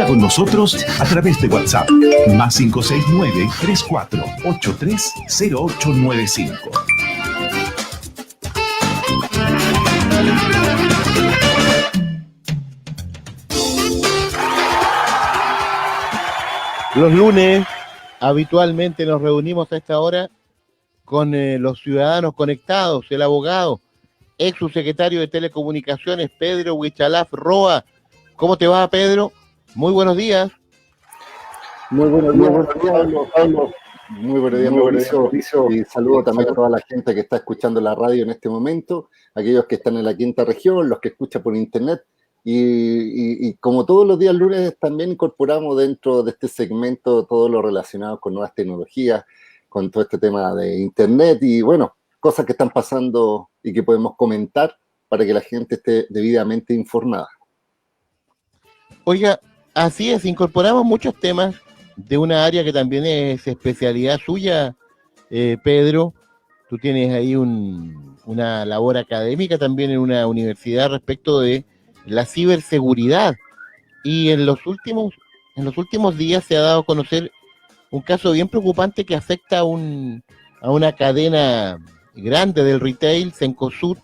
con nosotros a través de WhatsApp, más 569-3483-0895. Los lunes habitualmente nos reunimos a esta hora con los ciudadanos conectados, el abogado, ex subsecretario de Telecomunicaciones, Pedro Huichalaf Roa. ¿Cómo te va, Pedro? Muy buenos días. Muy buenos días, Pablo. Muy buenos días, Mauricio. Y saludo también a toda la gente que está escuchando la radio en este momento, aquellos que están en la quinta región, los que escuchan por internet. Y como todos los días lunes, también incorporamos dentro de este segmento todo lo relacionado con nuevas tecnologías, con todo este tema de internet y, bueno, cosas que están pasando y que podemos comentar para que la gente esté debidamente informada. Oiga, así es, incorporamos muchos temas de una área que también es especialidad suya, Pedro. Tú tienes ahí una labor académica también en una universidad respecto de la ciberseguridad. Y en los últimos días se ha dado a conocer un caso bien preocupante que afecta a una cadena grande del retail, Cencosud,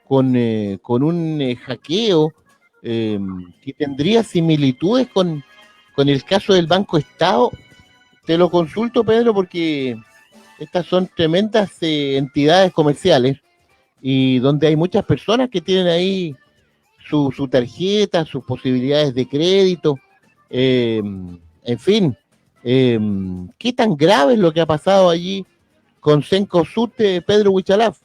con un hackeo que tendría similitudes con el caso del Banco Estado. Te lo consulto, Pedro, porque estas son tremendas entidades comerciales y donde hay muchas personas que tienen ahí su tarjeta, sus posibilidades de crédito, en fin. ¿Qué tan grave es lo que ha pasado allí con Cencosud, Pedro Huichalaf?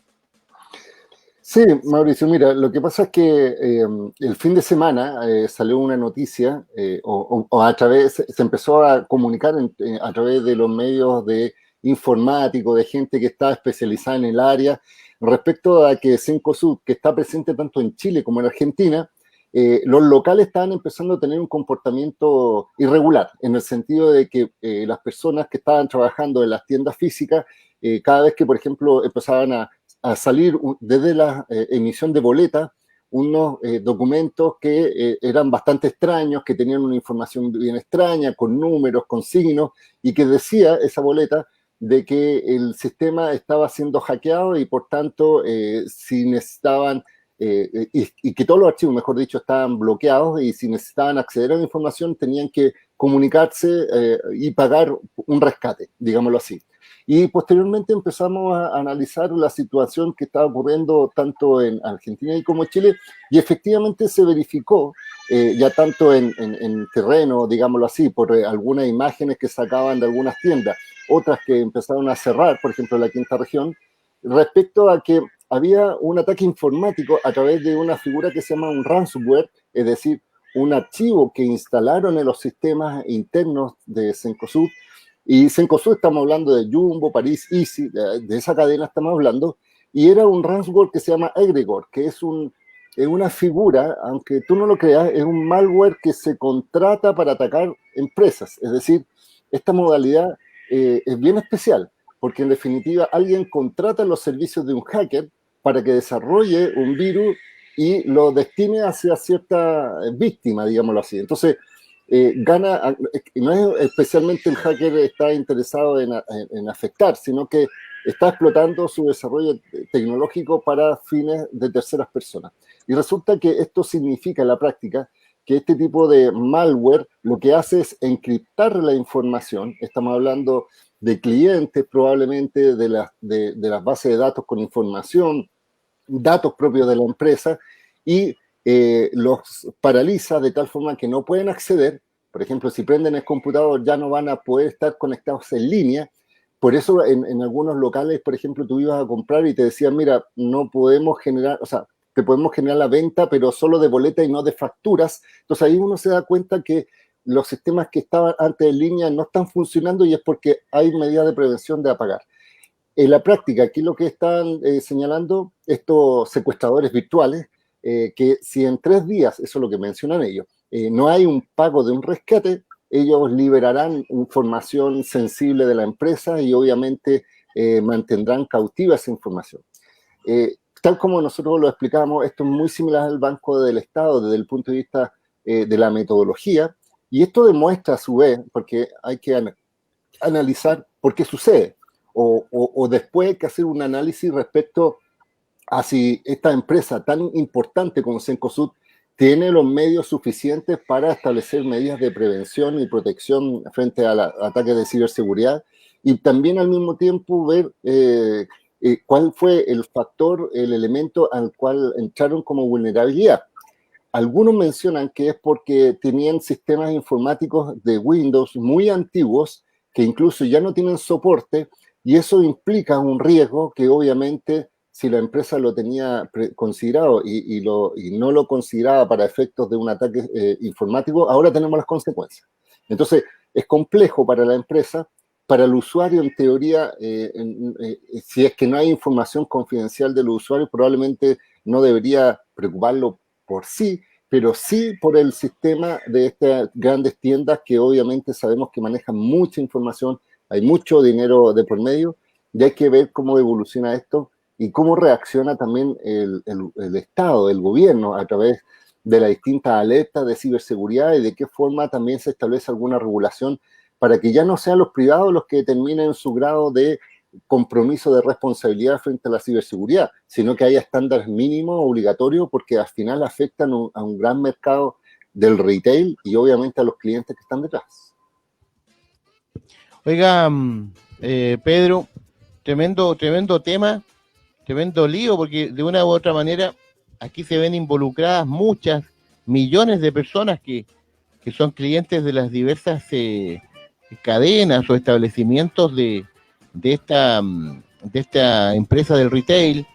Sí, Mauricio, mira, lo que pasa es que el fin de semana salió una noticia o a través, se empezó a comunicar a través de los medios de informáticos, de gente que está especializada en el área, respecto a que Cencosud, que está presente tanto en Chile como en Argentina, los locales estaban empezando a tener un comportamiento irregular, en el sentido de que las personas que estaban trabajando en las tiendas físicas, cada vez que, por ejemplo, empezaban a salir desde la emisión de boletas unos documentos que eran bastante extraños, que tenían una información bien extraña, con números, con signos, y que decía esa boleta de que el sistema estaba siendo hackeado y por tanto si necesitaban, y que todos los archivos, mejor dicho, estaban bloqueados y si necesitaban acceder a la información tenían que comunicarse y pagar un rescate, digámoslo así. Y posteriormente empezamos a analizar la situación que estaba ocurriendo tanto en Argentina y como en Chile, y efectivamente se verificó, ya tanto en terreno, digámoslo así, por algunas imágenes que sacaban de algunas tiendas, otras que empezaron a cerrar, por ejemplo, en la quinta región, respecto a que había un ataque informático a través de una figura que se llama un ransomware, es decir, un archivo que instalaron en los sistemas internos de Cencosud. Y Cencosud estamos hablando de Jumbo, París, Easy, de esa cadena estamos hablando, y era un ransomware que se llama Egregor, que es una figura, aunque tú no lo creas, es un malware que se contrata para atacar empresas. Es decir, esta modalidad es bien especial, porque en definitiva alguien contrata los servicios de un hacker para que desarrolle un virus y lo destine hacia cierta víctima, digámoslo así. Entonces, gana, no es especialmente el hacker está interesado en afectar, sino que está explotando su desarrollo tecnológico para fines de terceras personas. Y resulta que esto significa en la práctica que este tipo de malware lo que hace es encriptar la información. Estamos hablando de clientes, probablemente de las bases de datos con información, datos propios de la empresa, y los paraliza de tal forma que no pueden acceder. Por ejemplo, si prenden el computador ya no van a poder estar conectados en línea. Por eso en algunos locales, por ejemplo, tú ibas a comprar y te decían, mira, no podemos generar, o sea, te podemos generar la venta, pero solo de boleta y no de facturas. Entonces ahí uno se da cuenta que los sistemas que estaban antes en línea no están funcionando y es porque hay medidas de prevención de apagar. En la práctica, aquí lo que están señalando estos secuestradores virtuales, que si en 3 días, eso es lo que mencionan ellos, no hay un pago de un rescate, ellos liberarán información sensible de la empresa y obviamente mantendrán cautiva esa información. Tal como nosotros lo explicamos, esto es muy similar al Banco del Estado desde el punto de vista de la metodología, Y esto demuestra a su vez, porque hay que analizar por qué sucede, o después hay que hacer un análisis respecto a si esta empresa tan importante como Cencosud tiene los medios suficientes para establecer medidas de prevención y protección frente a ataques de ciberseguridad, y también al mismo tiempo ver cuál fue el factor, el elemento al cual entraron como vulnerabilidad. Algunos mencionan que es porque tenían sistemas informáticos de Windows muy antiguos que incluso ya no tienen soporte, y eso implica un riesgo que obviamente, si la empresa lo tenía considerado y no lo consideraba para efectos de un ataque informático, ahora tenemos las consecuencias. Entonces, es complejo para la empresa. Para el usuario, en teoría, si es que no hay información confidencial de los usuarios, probablemente no debería preocuparlo por sí, pero sí por el sistema de estas grandes tiendas que obviamente sabemos que manejan mucha información, hay mucho dinero de por medio, y hay que ver cómo evoluciona esto y cómo reacciona también el Estado, el gobierno, a través de las distintas alertas de ciberseguridad, y de qué forma también se establece alguna regulación para que ya no sean los privados los que determinen su grado de compromiso de responsabilidad frente a la ciberseguridad, sino que haya estándares mínimos obligatorios, porque al final afectan a un gran mercado del retail y obviamente a los clientes que están detrás. Oiga, Pedro, tremendo tema, tremendo lío, porque de una u otra manera aquí se ven involucradas muchas, millones de personas que son clientes de las diversas cadenas o establecimientos de esta empresa del retail,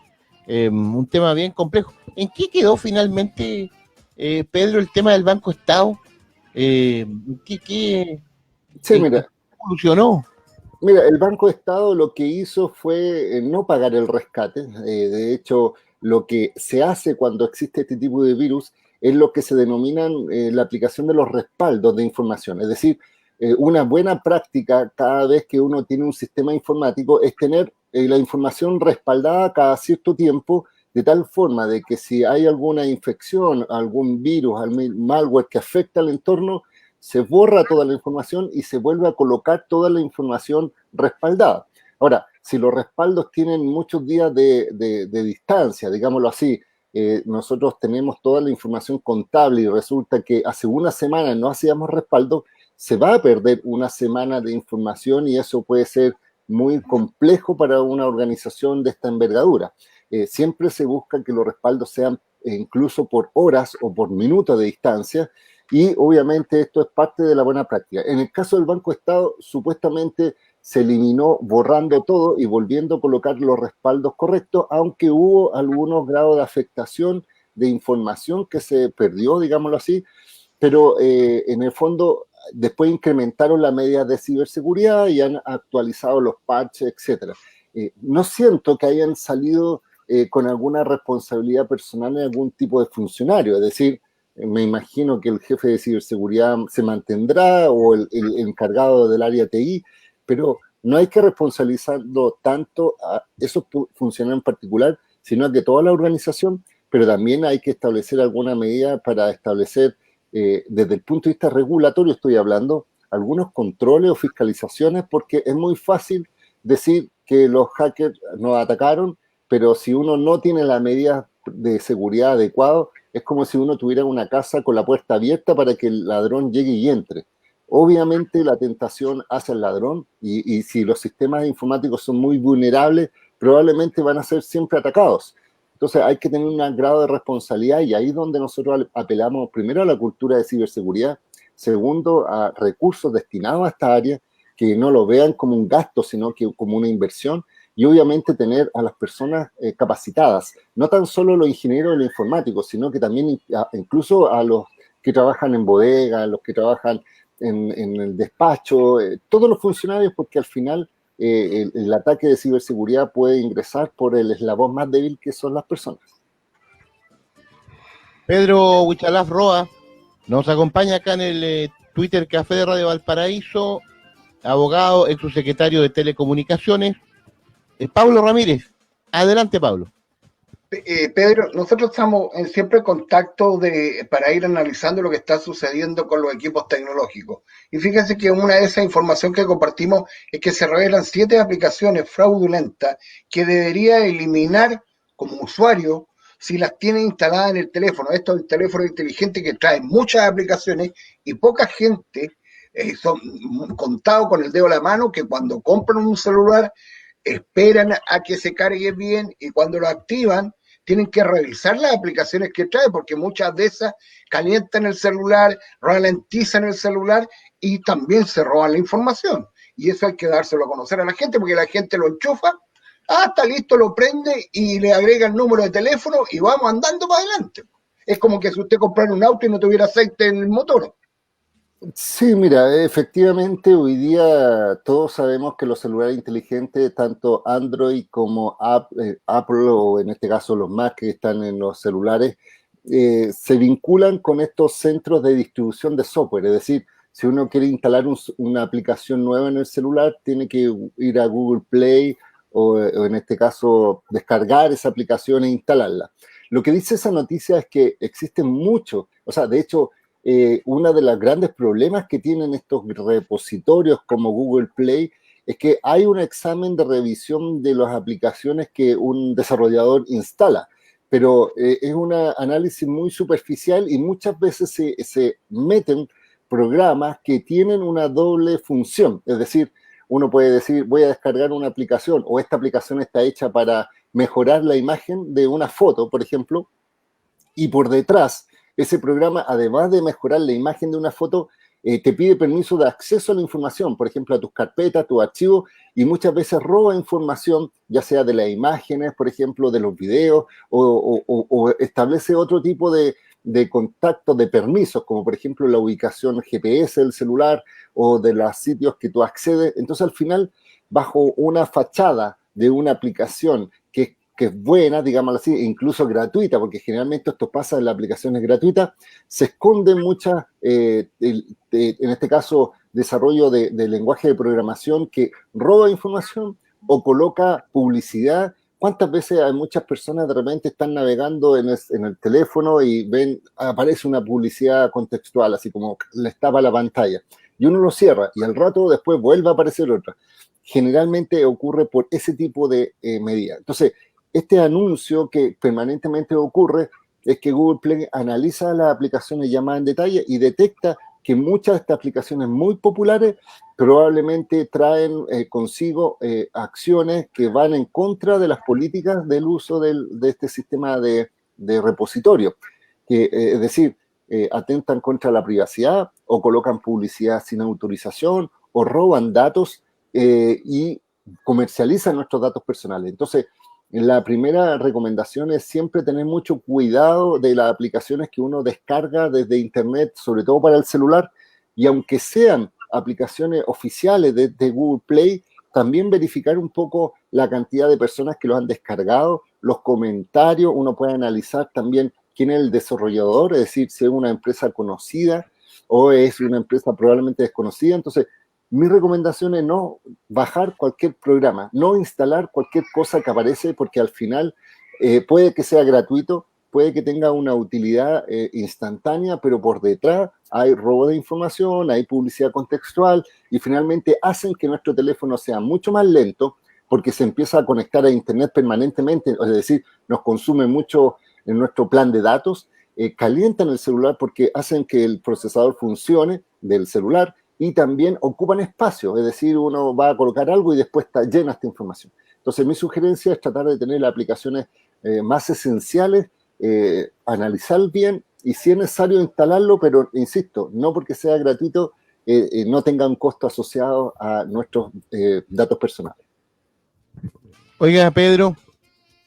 un tema bien complejo. ¿En qué quedó finalmente, Pedro, el tema del Banco Estado? ¿Qué evolucionó? Mira, el Banco Estado lo que hizo fue no pagar el rescate. De hecho, lo que se hace cuando existe este tipo de virus es lo que se denominan la aplicación de los respaldos de información. Es decir, una buena práctica cada vez que uno tiene un sistema informático es tener la información respaldada cada cierto tiempo, de tal forma de que si hay alguna infección, algún virus, algún malware que afecta al entorno, se borra toda la información y se vuelve a colocar toda la información respaldada. Ahora, si los respaldos tienen muchos días de distancia, digámoslo así, nosotros tenemos toda la información contable y resulta que hace una semana no hacíamos respaldo, se va a perder una semana de información, y eso puede ser muy complejo para una organización de esta envergadura. Siempre se busca que los respaldos sean incluso por horas o por minutos de distancia, y obviamente esto es parte de la buena práctica. En el caso del Banco Estado, supuestamente se eliminó borrando todo y volviendo a colocar los respaldos correctos, aunque hubo algunos grados de afectación de información que se perdió, digámoslo así, pero en el fondo después incrementaron las medidas de ciberseguridad y han actualizado los parches, etc. No siento que hayan salido con alguna responsabilidad personal en algún tipo de funcionario, es decir, me imagino que el jefe de ciberseguridad se mantendrá, o el encargado del área TI, pero no hay que responsabilizarlo tanto a esos funcionarios en particular, sino a que toda la organización, pero también hay que establecer alguna medida para establecer, desde el punto de vista regulatorio estoy hablando, algunos controles o fiscalizaciones, porque es muy fácil decir que los hackers nos atacaron, pero si uno no tiene la medida de seguridad adecuada, es como si uno tuviera una casa con la puerta abierta para que el ladrón llegue y entre. Obviamente la tentación hacia el ladrón, y si los sistemas informáticos son muy vulnerables, probablemente van a ser siempre atacados. Entonces hay que tener un grado de responsabilidad, y ahí es donde nosotros apelamos primero a la cultura de ciberseguridad, segundo a recursos destinados a esta área, que no lo vean como un gasto, sino que como una inversión, y obviamente tener a las personas capacitadas, no tan solo los ingenieros y los informáticos, sino que también incluso a los que trabajan en bodega, a los que trabajan en el despacho, todos los funcionarios, porque al final el ataque de ciberseguridad puede ingresar por el eslabón más débil, que son las personas. Pedro Huichalaf Roa nos acompaña acá en el Twitter Café de Radio Valparaíso, abogado, ex subsecretario de Telecomunicaciones. Pablo Ramírez, adelante, Pablo. Pedro, nosotros estamos en siempre contacto para ir analizando lo que está sucediendo con los equipos tecnológicos. Y fíjense que una de esas informaciones que compartimos es que se revelan 7 aplicaciones fraudulentas que debería eliminar como usuario si las tiene instaladas en el teléfono. Esto es un teléfono inteligente que trae muchas aplicaciones y poca gente, son contados con el dedo de la mano, que cuando compran un celular esperan a que se cargue bien y cuando lo activan tienen que revisar las aplicaciones que trae porque muchas de esas calientan el celular, ralentizan el celular y también se roban la información. Y eso hay que dárselo a conocer a la gente porque la gente lo enchufa, está listo, lo prende y le agrega el número de teléfono y vamos andando para adelante. Es como que si usted comprara un auto y no tuviera aceite en el motor. Sí, mira, efectivamente hoy día todos sabemos que los celulares inteligentes, tanto Android como Apple o en este caso los Mac que están en los celulares, se vinculan con estos centros de distribución de software. Es decir, si uno quiere instalar una aplicación nueva en el celular, tiene que ir a Google Play o en este caso descargar esa aplicación e instalarla. Lo que dice esa noticia es que existen muchos, o sea, de hecho, uno de los grandes problemas que tienen estos repositorios como Google Play es que hay un examen de revisión de las aplicaciones que un desarrollador instala, pero es un análisis muy superficial y muchas veces se meten programas que tienen una doble función. Es decir, uno puede decir, voy a descargar una aplicación o esta aplicación está hecha para mejorar la imagen de una foto, por ejemplo, y por detrás ese programa, además de mejorar la imagen de una foto, te pide permiso de acceso a la información, por ejemplo, a tus carpetas, tus archivos, y muchas veces roba información, ya sea de las imágenes, por ejemplo, de los videos, o establece otro tipo de contacto, de permisos, como por ejemplo la ubicación GPS del celular o de los sitios que tú accedes. Entonces, al final, bajo una fachada de una aplicación que es buena, digámoslo así, incluso gratuita, porque generalmente esto pasa en las aplicaciones gratuitas, se esconden muchas, en este caso, desarrollo de lenguaje de programación que roba información o coloca publicidad. ¿Cuántas veces hay muchas personas de repente están navegando en el teléfono y ven, aparece una publicidad contextual, así como les tapa la pantalla, y uno lo cierra y al rato después vuelve a aparecer otra? Generalmente ocurre por ese tipo de medidas. Entonces, este anuncio que permanentemente ocurre es que Google Play analiza las aplicaciones ya más en detalle y detecta que muchas de estas aplicaciones muy populares probablemente traen consigo acciones que van en contra de las políticas del uso de este sistema de repositorio. Es decir, atentan contra la privacidad o colocan publicidad sin autorización o roban datos y comercializan nuestros datos personales. Entonces, la primera recomendación es siempre tener mucho cuidado de las aplicaciones que uno descarga desde internet, sobre todo para el celular, y aunque sean aplicaciones oficiales de Google Play, también verificar un poco la cantidad de personas que lo han descargado, los comentarios. Uno puede analizar también quién es el desarrollador, es decir, si es una empresa conocida o es una empresa probablemente desconocida. Entonces, mi recomendación es no bajar cualquier programa, no instalar cualquier cosa que aparece, porque al final puede que sea gratuito, puede que tenga una utilidad instantánea, pero por detrás hay robo de información, hay publicidad contextual y finalmente hacen que nuestro teléfono sea mucho más lento porque se empieza a conectar a internet permanentemente, es decir, nos consume mucho en nuestro plan de datos, calientan el celular porque hacen que el procesador funcione del celular y también ocupan espacio, es decir, uno va a colocar algo y después está llena esta información. Entonces, mi sugerencia es tratar de tener las aplicaciones más esenciales, analizar bien y si es necesario instalarlo, pero insisto, no porque sea gratuito, no tenga un costo asociado a nuestros datos personales. Oiga, Pedro,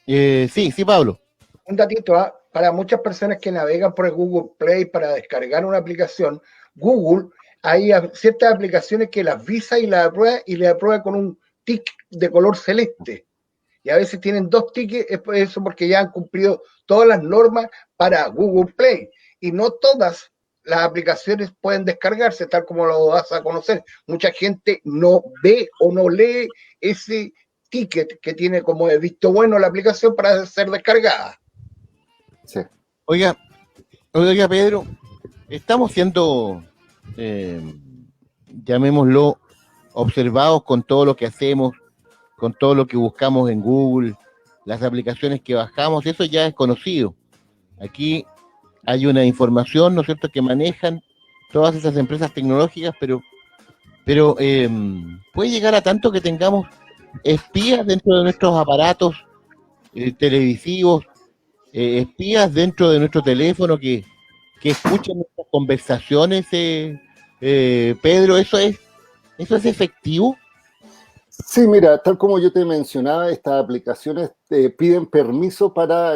sí, Pablo. Un datito, para muchas personas que navegan por el Google Play para descargar una aplicación, Google, hay ciertas aplicaciones que las visa y las aprueba con un tic de color celeste. Y a veces tienen 2 tickets, eso porque ya han cumplido todas las normas para Google Play. Y no todas las aplicaciones pueden descargarse, tal como lo vas a conocer. Mucha gente no ve o no lee ese ticket que tiene como visto bueno la aplicación para ser descargada. Sí. Oiga, Pedro, estamos siendo, llamémoslo, observados con todo lo que hacemos, con todo lo que buscamos en Google, las aplicaciones que bajamos, eso ya es conocido. Aquí hay una información, ¿no es cierto?, que manejan todas esas empresas tecnológicas, pero puede llegar a tanto que tengamos espías dentro de nuestros aparatos televisivos, espías dentro de nuestro teléfono que escuchan nuestras conversaciones, Pedro, ¿eso es efectivo? Sí, mira, tal como yo te mencionaba, estas aplicaciones piden permiso para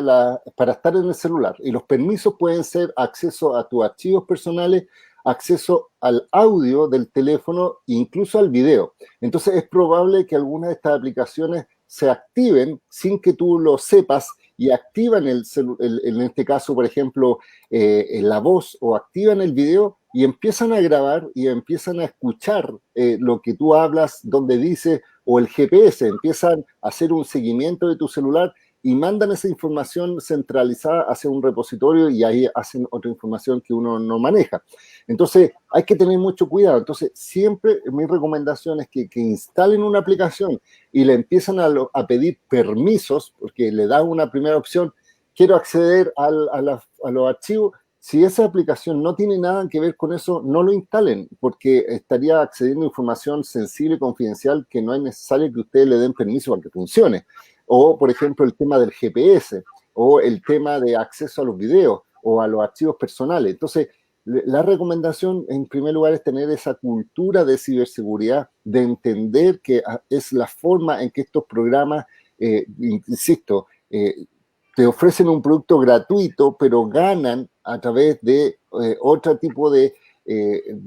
estar en el celular, y los permisos pueden ser acceso a tus archivos personales, acceso al audio del teléfono, incluso al video. Entonces es probable que algunas de estas aplicaciones se activen sin que tú lo sepas y activan en este caso, por ejemplo, la voz, o activan el video y empiezan a grabar y empiezan a escuchar lo que tú hablas, donde dice, o el GPS, empiezan a hacer un seguimiento de tu celular y mandan esa información centralizada hacia un repositorio, y ahí hacen otra información que uno no maneja. Entonces, hay que tener mucho cuidado. Entonces, siempre mi recomendación es que instalen una aplicación y le empiezan a pedir permisos, porque le dan una primera opción, quiero acceder a los archivos. Si esa aplicación no tiene nada que ver con eso, no lo instalen, porque estaría accediendo a información sensible y confidencial que no es necesario que ustedes le den permiso para que funcione. O, por ejemplo, el tema del GPS, o el tema de acceso a los videos o a los archivos personales. Entonces, la recomendación, en primer lugar, es tener esa cultura de ciberseguridad, de entender que es la forma en que estos programas, insisto, te ofrecen un producto gratuito, pero ganan a través de otro tipo de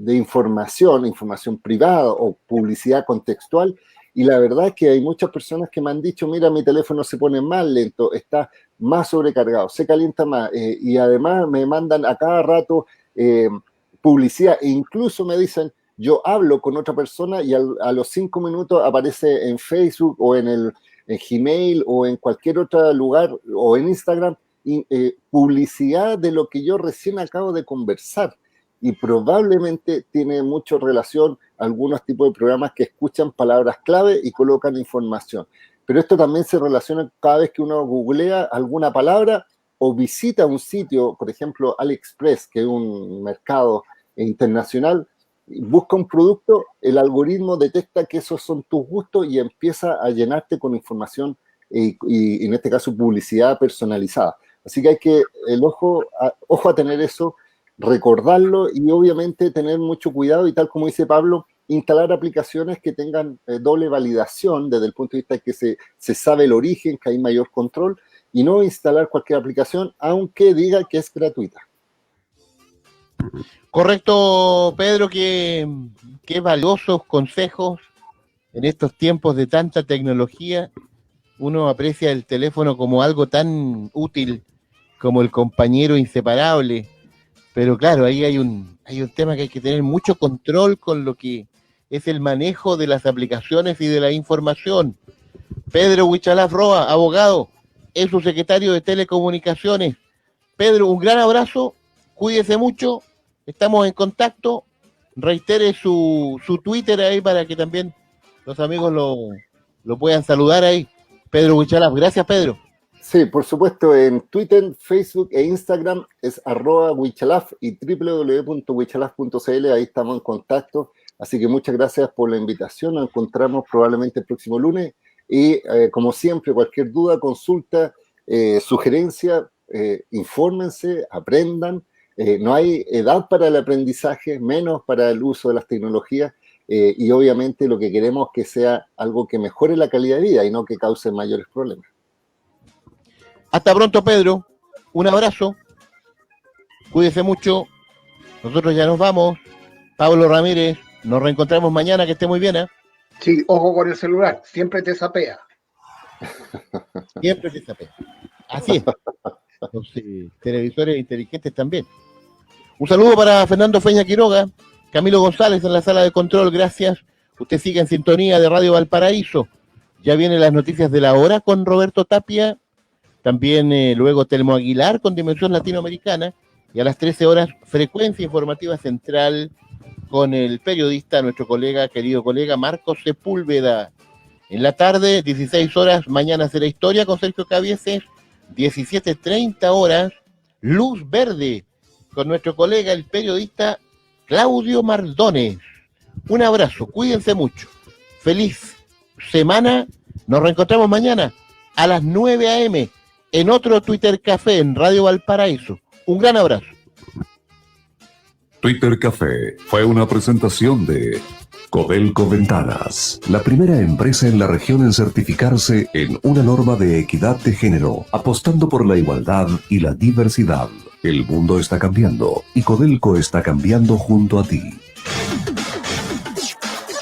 información privada o publicidad contextual. Y la verdad es que hay muchas personas que me han dicho, mira, mi teléfono se pone más lento, está más sobrecargado, se calienta más, y además me mandan a cada rato publicidad, e incluso me dicen, yo hablo con otra persona y a los 5 minutos aparece en Facebook o en Gmail o en cualquier otro lugar, o en Instagram, publicidad de lo que yo recién acabo de conversar. Y probablemente tiene mucha relación algunos tipos de programas que escuchan palabras clave y colocan información. Pero esto también se relaciona cada vez que uno googlea alguna palabra o visita un sitio, por ejemplo, AliExpress, que es un mercado internacional, busca un producto, el algoritmo detecta que esos son tus gustos y empieza a llenarte con información y en este caso publicidad personalizada. Así que hay que ojo a tener eso, recordarlo, y obviamente tener mucho cuidado, y tal como dice Pablo, instalar aplicaciones que tengan doble validación desde el punto de vista de que se sabe el origen, que hay mayor control, y no instalar cualquier aplicación aunque diga que es gratuita. Correcto, Pedro, qué valiosos consejos en estos tiempos de tanta tecnología. Uno aprecia el teléfono como algo tan útil, como el compañero inseparable, pero claro, ahí hay un tema que hay que tener mucho control con lo que es el manejo de las aplicaciones y de la información. Pedro Huichalaf Roa, abogado, es su secretario de Telecomunicaciones. Pedro, un gran abrazo, cuídese mucho, estamos en contacto, reitere su Twitter ahí para que también los amigos lo puedan saludar ahí. Pedro Huichalaf, gracias, Pedro. Sí, por supuesto, en Twitter, Facebook e Instagram es @Huichalaf y www.huichalaf.cl, ahí estamos en contacto. Así que muchas gracias por la invitación, nos encontramos probablemente el próximo lunes, y como siempre, cualquier duda, consulta, sugerencia, infórmense, aprendan. No hay edad para el aprendizaje, menos para el uso de las tecnologías, y obviamente lo que queremos es que sea algo que mejore la calidad de vida y no que cause mayores problemas. Hasta pronto, Pedro. Un abrazo. Cuídese mucho. Nosotros ya nos vamos. Pablo Ramírez, nos reencontramos mañana. Que esté muy bien, ¿eh? Sí, ojo con el celular, siempre te sapea. Siempre se sabe. Así es. Los televisores inteligentes también. Un saludo para Fernando Feña Quiroga, Camilo González en la sala de control. Gracias. Usted sigue en sintonía de Radio Valparaíso. Ya vienen las noticias de la hora con Roberto Tapia, también luego Telmo Aguilar con Dimensión Latinoamericana, y a las 13 horas Frecuencia Informativa Central con el periodista, nuestro querido colega Marcos Sepúlveda. En la tarde, 16 horas, Mañana será Historia con Sergio Cabieses, 17:30 horas, Luz Verde con nuestro colega, el periodista Claudio Mardones. Un abrazo, cuídense mucho. Feliz semana. Nos reencontramos mañana a las 9 a.m. en otro Twitter Café en Radio Valparaíso. Un gran abrazo. Twitter Café fue una presentación de Codelco Ventanas, la primera empresa en la región en certificarse en una norma de equidad de género, apostando por la igualdad y la diversidad. El mundo está cambiando y Codelco está cambiando junto a ti.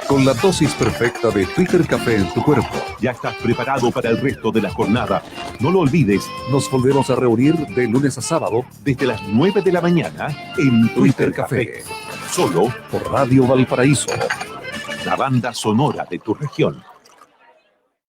Con la dosis perfecta de Twitter Café en tu cuerpo. Ya estás preparado para el resto de la jornada. No lo olvides, Nos volvemos a reunir de lunes a sábado desde las 9 de la mañana en Twitter Café, solo por Radio Valparaíso. la banda sonora de tu región.